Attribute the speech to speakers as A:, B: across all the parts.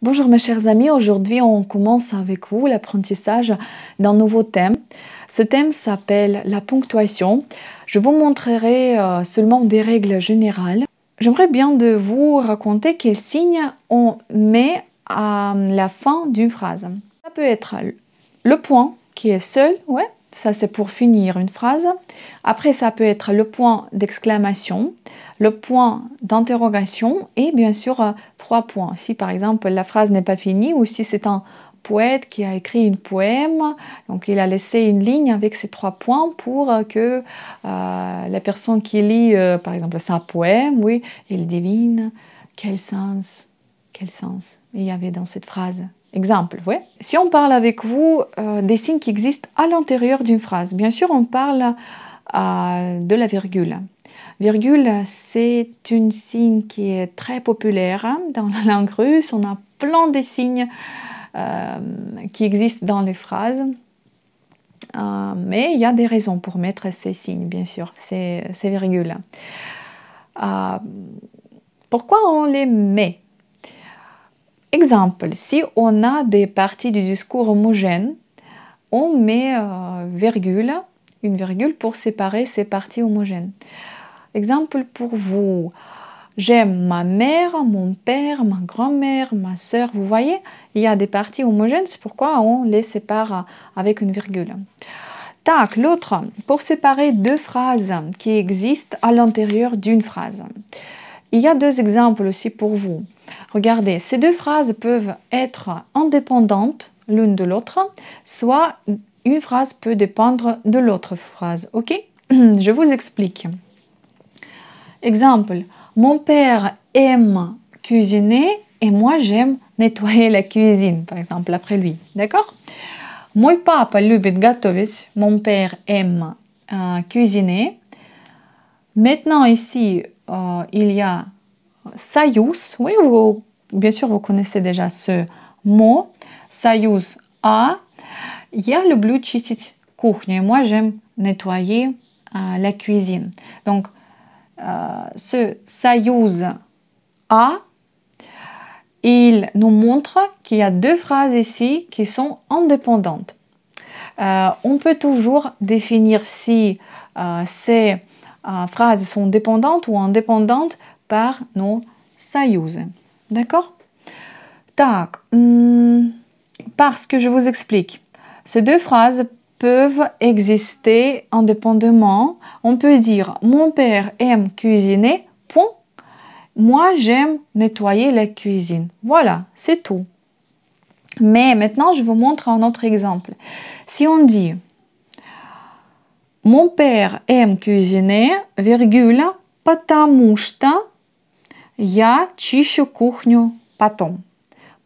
A: Bonjour mes chers amis, aujourd'hui on commence avec vous l'apprentissage d'un nouveau thème. Ce thème s'appelle la ponctuation. Je vous montrerai seulement des règles générales. J'aimerais bien de vous raconter quels signes on met à la fin d'une phrase. Ça peut être le point qui est seul, ouais, ça c'est pour finir une phrase. Après ça peut être le point d'exclamation, le point d'interrogation et bien sûr 3 points. Si par exemple la phrase n'est pas finie ou si c'est un poète qui a écrit une poème, donc il a laissé une ligne avec ces 3 points pour que la personne qui lit par exemple sa poème, oui, il devine quel sens il y avait dans cette phrase. Exemple, ouais. Si on parle avec vous des signes qui existent à l'intérieur d'une phrase, bien sûr on parle de la virgule. Virgule, c'est une signe qui est très populaire dans la langue russe. On a plein de signes qui existent dans les phrases. Mais il y a des raisons pour mettre ces signes, bien sûr, ces virgules. Pourquoi on les met? Exemple, si on a des parties du discours homogènes, on met une virgule pour séparer ces parties homogènes. Exemple pour vous, j'aime ma mère, mon père, ma grand-mère, ma sœur. Vous voyez, il y a des parties homogènes, c'est pourquoi on les sépare avec une virgule. Tac, l'autre, pour séparer deux phrases qui existent à l'intérieur d'une phrase. Il y a 2 exemples aussi pour vous. Regardez, ces 2 phrases peuvent être indépendantes l'une de l'autre, soit une phrase peut dépendre de l'autre phrase. Ok? Je vous explique. Exemple, mon père aime cuisiner et moi j'aime nettoyer la cuisine, par exemple, après lui. D'accord? Мой папа любит готовить, mon père aime cuisiner. Maintenant ici, il y a союз. Oui, bien sûr, vous connaissez déjà ce mot. Союз а. Я люблю чистить кухню. Et moi, j'aime nettoyer la cuisine. Donc, ce союз а, il nous montre qu'il y a 2 phrases ici qui sont indépendantes. On peut toujours définir si ces phrases sont dépendantes ou indépendantes par nos союзы. D'accord? Так, parce que je vous explique. Ces 2 phrases peuvent exister indépendamment. On peut dire mon père aime cuisiner, point. Moi, j'aime nettoyer la cuisine. Voilà, c'est tout. Mais maintenant, je vous montre un autre exemple. Si on dit mon père aime cuisiner, virgule, потому что я чищу кухню потом.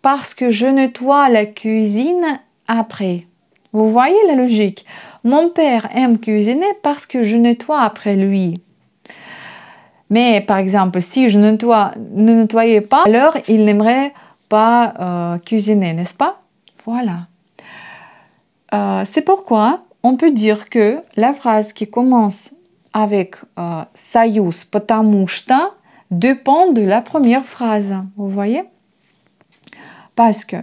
A: Parce que je nettoie la cuisine après. Vous voyez la logique? Mon père aime cuisiner parce que je nettoie après lui. Mais par exemple, si je ne nettoyais pas, alors il n'aimerait pas cuisiner, n'est-ce pas? Voilà. C'est pourquoi on peut dire que la phrase qui commence avec союз, потому что dépend de la première phrase. Vous voyez? Parce que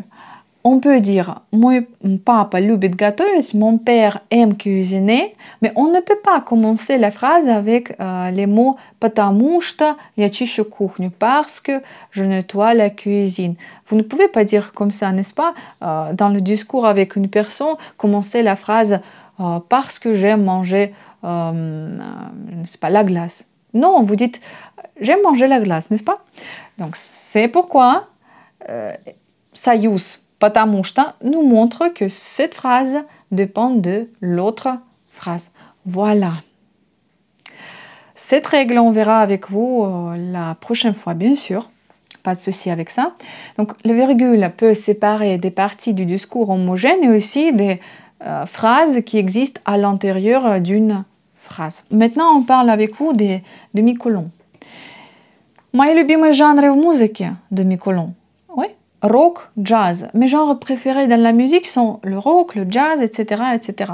A: on peut dire мой папа любит готовить, mon père aime cuisiner, mais on ne peut pas commencer la phrase avec les mots потому что я чищу кухню, parce que je nettoie la cuisine. Vous ne pouvez pas dire comme ça, n'est-ce pas? Dans le discours avec une personne, commencer la phrase parce que j'aime manger, je ne sais pas, la glace. Non, vous dites j'aime manger la glace, n'est-ce pas? Donc c'est pourquoi союз потому что nous montre que cette phrase dépend de l'autre phrase. Voilà. Cette règle, on verra avec vous la prochaine fois, bien sûr. Pas de souci avec ça. Donc, le virgule peut séparer des parties du discours homogène et aussi des phrases qui existent à l'intérieur d'une phrase. Maintenant, on parle avec vous des demi-colons. Мои любимые жанры в музыке, demi-colon. Oui. Rock, jazz. Mes genres préférés dans la musique sont le rock, le jazz, etc. etc.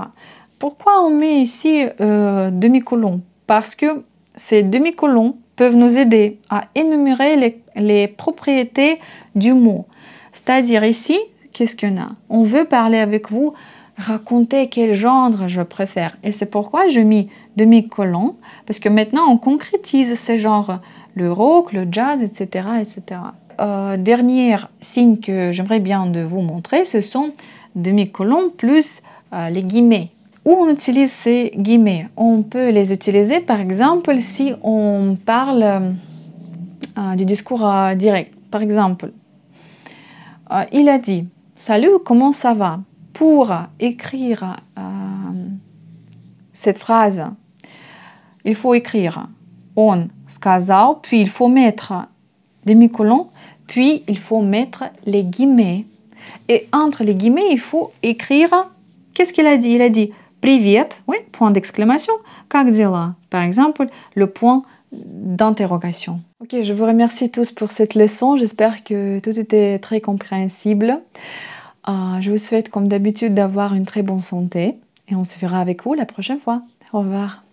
A: Pourquoi on met ici demi-colon? Parce que ces demi-colons peuvent nous aider à énumérer les propriétés du mot. C'est-à-dire ici, qu'est-ce qu'on a? On veut parler avec vous, raconter quel genre je préfère. Et c'est pourquoi je mets demi-colon, parce que maintenant on concrétise ces genres, le rock, le jazz, etc. etc. Dernier signe que j'aimerais bien de vous montrer, ce sont demi-colons plus les guillemets. Où on utilise ces guillemets? On peut les utiliser par exemple si on parle du discours direct. Par exemple, il a dit « Salut, comment ça va ?» Pour écrire cette phrase, il faut écrire « On сказал », puis il faut mettre demi-colon, puis il faut mettre les guillemets. Et entre les guillemets, il faut écrire, qu'est-ce qu'il a dit? Il a dit « Привет », oui, point d'exclamation, « Как дела ?» Par exemple, le point d'interrogation. Ok, je vous remercie tous pour cette leçon. J'espère que tout était très compréhensible. Je vous souhaite, comme d'habitude, d'avoir une très bonne santé. Et on se verra avec vous la prochaine fois. Au revoir.